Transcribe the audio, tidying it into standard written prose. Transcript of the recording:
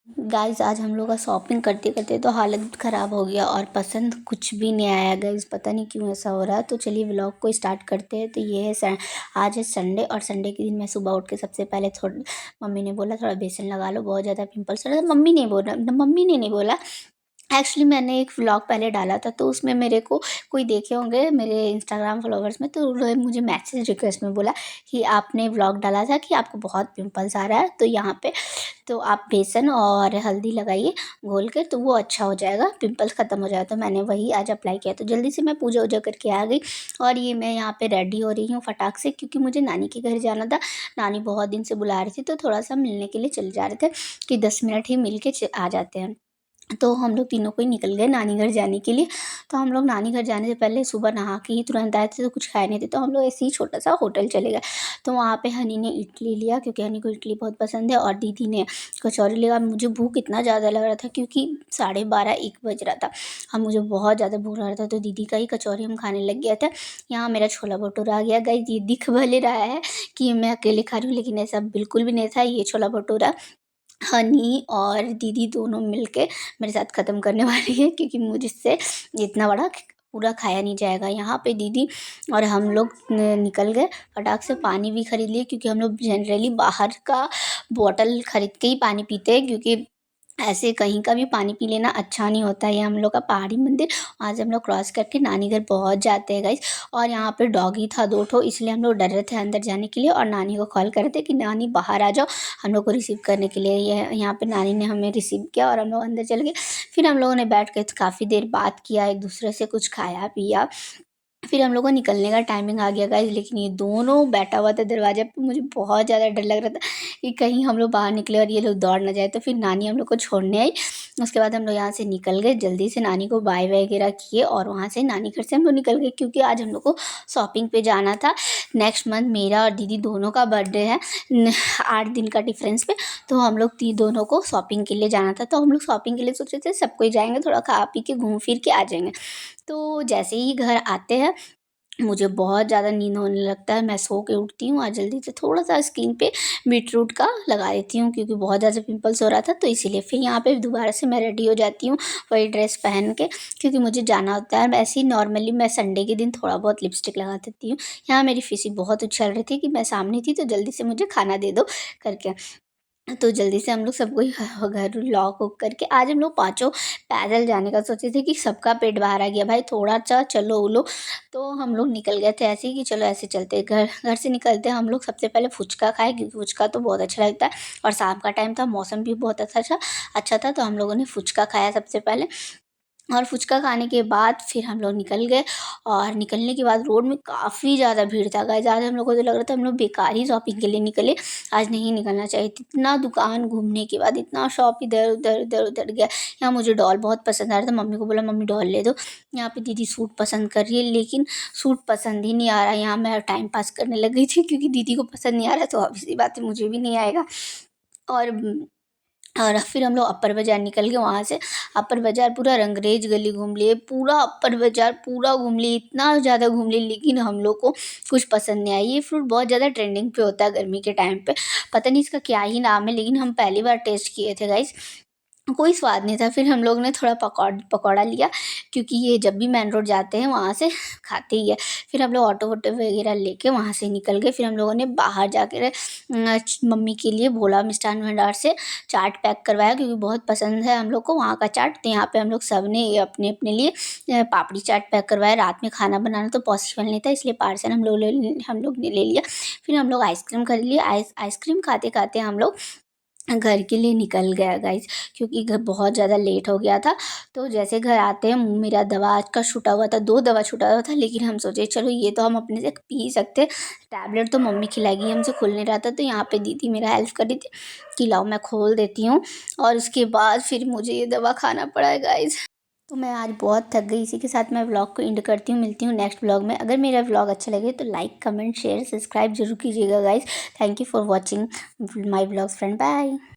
Guys आज हम लोग का शॉपिंग करते करते तो हालत ख़राब हो गया और पसंद कुछ भी नहीं आया गाइस। पता नहीं क्यों ऐसा हो रहा है। तो चलिए व्लॉग को स्टार्ट करते हैं। तो ये है आज है संडे और संडे के दिन मैं सुबह उठ के सबसे पहले थोड़ा मम्मी ने बोला थोड़ा बेसन लगा लो, बहुत ज़्यादा पिंपल्स हो रहा था। मम्मी ने नहीं बोला, एक्चुअली मैंने एक व्लॉग पहले डाला था तो उसमें मेरे को कोई देखे होंगे मेरे इंस्टाग्राम फॉलोवर्स में, तो उन्होंने मुझे मैसेज रिक्वेस्ट में बोला कि आपने व्लॉग डाला था कि आपको बहुत पिंपल्स आ रहा है, तो यहाँ पे तो आप बेसन और हल्दी लगाइए घोल के, तो वो अच्छा हो जाएगा, पिंपल्स ख़त्म हो जाएगा। तो मैंने वही आज अप्लाई किया। तो जल्दी से मैं पूजा वूजा करके आ गई और ये मैं यहाँ पे रेडी हो रही हूँ फटाक से, क्योंकि मुझे नानी के घर जाना था। नानी बहुत दिन से बुला रही थी तो थोड़ा सा मिलने के लिए चले जा रहे थे कि 10 मिनट ही मिल के आ जाते हैं। तो हम लोग तीनों को ही निकल गए नानी घर जाने के लिए। तो हम लोग नानी घर जाने से पहले सुबह नहा के ही तुरंत आए थे, तो कुछ खाए नहीं थे, तो हम लोग ऐसे ही छोटा सा होटल चले गए। तो वहाँ पे हनी ने इडली लिया क्योंकि हनी को इडली बहुत पसंद है, और दीदी ने कचौरी लिया। मुझे भूख इतना ज़्यादा लग रहा था क्योंकि 12:30-1 बज रहा था। अब मुझे बहुत ज़्यादा भूख लग रहा था तो दीदी का ही कचौरी हम खाने लग गया था। यहाँ मेरा छोला भटूरा आ गया। गाइस ये दिख भले रहा है कि मैं अकेले खा रही हूँ, लेकिन ऐसा बिल्कुल भी नहीं था। ये छोला भटूरा हनी और दीदी दोनों मिलके मेरे साथ ख़त्म करने वाली है, क्योंकि मुझसे इतना बड़ा पूरा खाया नहीं जाएगा। यहाँ पे दीदी और हम लोग निकल गए फटाक से। पानी भी ख़रीद लिए क्योंकि हम लोग जनरली बाहर का बॉटल ख़रीद के ही पानी पीते हैं, क्योंकि ऐसे कहीं का भी पानी पी लेना अच्छा नहीं होता है। ये हम लोग का पहाड़ी मंदिर, वहाँ से हम लोग क्रॉस करके नानी घर पहुँच जाते हैं गाइस। और यहाँ पे डॉगी था 2 ठो, इसलिए हम लोग डर रहे थे अंदर जाने के लिए, और नानी को कॉल कर रहे थे कि नानी बाहर आ जाओ हम लोग को रिसीव करने के लिए। ये यहाँ पे नानी ने हमें रिसीव किया और हम लोग अंदर चले गए। फिर हम लोगों ने बैठ के काफ़ी देर बात किया, एक दूसरे से कुछ खाया पिया। फिर हम लोग को निकलने का टाइमिंग आ गया गाइस, लेकिन ये दोनों बैठा हुआ था दरवाजे पे। मुझे बहुत ज़्यादा डर लग रहा था कि कहीं हम लोग बाहर निकले और ये लोग दौड़ ना जाए। तो फिर नानी हम लोग को छोड़ने आई। उसके बाद हम लोग यहाँ से निकल गए, जल्दी से नानी को बाय वगैरह किए और वहाँ से नानी घर से हम लोग निकल गए, क्योंकि आज हम लोग को शॉपिंग पे जाना था। नेक्स्ट मंथ मेरा और दीदी दोनों का बर्थडे है, 8 दिन का डिफरेंस पे। तो हम लोग दोनों को शॉपिंग के लिए जाना था। तो हम लोग शॉपिंग के लिए सोचे थे सबको ही जाएंगे, थोड़ा खा पी के घूम फिर के आ जाएंगे। तो जैसे ही घर आते हैं मुझे बहुत ज़्यादा नींद होने लगता है। मैं सो के उठती हूँ और जल्दी से थोड़ा-सा स्किन पे बीटरूट का लगा देती हूँ, क्योंकि बहुत ज़्यादा पिंपल्स हो रहा था, तो इसीलिए। फिर यहाँ पे दोबारा से मैं रेडी हो जाती हूँ वही ड्रेस पहन के, क्योंकि मुझे जाना होता है। वैसे ही नॉर्मली मैं संडे के दिन थोड़ा बहुत लिपस्टिक लगा देती हूँ। यहाँ मेरी फिशी बहुत उछल रही थी कि मैं सामने थी तो जल्दी से मुझे खाना दे दो करके। तो जल्दी से हम लोग सबको ही घर लॉक वॉक करके आज हम लोग पाँचों पैदल जाने का सोचे थे, कि सबका पेट बाहर आ गया भाई थोड़ा सा चलो वलो। तो हम लोग निकल गए थे ऐसे ही कि चलो ऐसे चलते घर घर से निकलते हम लोग सबसे पहले फुचका खाए, क्योंकि फुचका तो बहुत अच्छा लगता है और शाम का टाइम था, मौसम भी बहुत अच्छा था। तो हम लोगों ने फुचका खाया सबसे पहले, और फुचका खाने के बाद फिर हम लोग निकल गए। और निकलने के बाद रोड में काफ़ी ज़्यादा भीड़ था गाइस। आज हम लोग को तो लग रहा था हम लोग बेकार ही शॉपिंग के लिए निकले, आज नहीं निकलना चाहिए। इतना दुकान घूमने के बाद इतना शॉप इधर उधर इधर उधर गया। यहाँ मुझे डॉल बहुत पसंद आ रहा था, मम्मी को बोला मम्मी डॉल ले दो। यहाँ पे दीदी सूट पसंद कर रही है, लेकिन सूट पसंद ही नहीं आ रहा। यहाँ मैं टाइम पास करने लग गई थी, क्योंकि दीदी को पसंद नहीं आ रहा तो ऑब्वियसली बात है मुझे भी नहीं आएगा। और फिर हम लोग अपर बाज़ार निकल गए। वहाँ से अपर बाज़ार पूरा रंगरेज गली घूम लिए, पूरा अपर बाज़ार पूरा घूम लिए, इतना ज़्यादा घूम लिए, लेकिन हम लोग को कुछ पसंद नहीं आया। ये फ्रूट बहुत ज़्यादा ट्रेंडिंग पे होता है गर्मी के टाइम पे, पता नहीं इसका क्या ही नाम है, लेकिन हम पहली बार टेस्ट किए थे गाइस, कोई स्वाद नहीं था। फिर हम लोग ने थोड़ा पकौड़ा लिया, क्योंकि ये जब भी मेन रोड जाते हैं वहाँ से खाते ही है। फिर हम लोग ऑटो वोटो वगैरह लेके वहाँ से निकल गए। फिर हम लोगों ने बाहर जाकर मम्मी के लिए भोला मिष्ठान भंडार से चाट पैक करवाया, क्योंकि बहुत पसंद है हम लोग को वहाँ का चाट। तो यहाँ पे हम लोग सब ने अपने अपने लिए पापड़ी चाट पैक करवाया। रात में खाना बनाना तो पॉसिबल नहीं था, इसलिए पार्सल हम लोग ने ले लिया। फिर हम लोग आइसक्रीम खरीद लिया। आइसक्रीम खाते खाते हम लोग घर के लिए निकल गया गाइस, क्योंकि घर बहुत ज़्यादा लेट हो गया था। तो जैसे घर आते हैं मेरा दवा आज का छूटा हुआ था, 2 दवा छूटा हुआ था, लेकिन हम सोचे चलो ये तो हम अपने से पी सकते हैं, टैबलेट तो मम्मी खिलाएगी, हमसे खुल नहीं रहा था। तो यहाँ पे दीदी मेरा हेल्प कर रही थी कि लाओ मैं खोल देती हूँ, और उसके बाद फिर मुझे ये दवा खाना पड़ा है गाइस। तो मैं आज बहुत थक गई। इसी के साथ मैं व्लॉग को एंड करती हूँ, मिलती हूँ नेक्स्ट व्लॉग में। अगर मेरा व्लॉग अच्छा लगे तो लाइक कमेंट शेयर सब्सक्राइब जरूर कीजिएगा guys. Thank you for watching my vlogs friend, bye.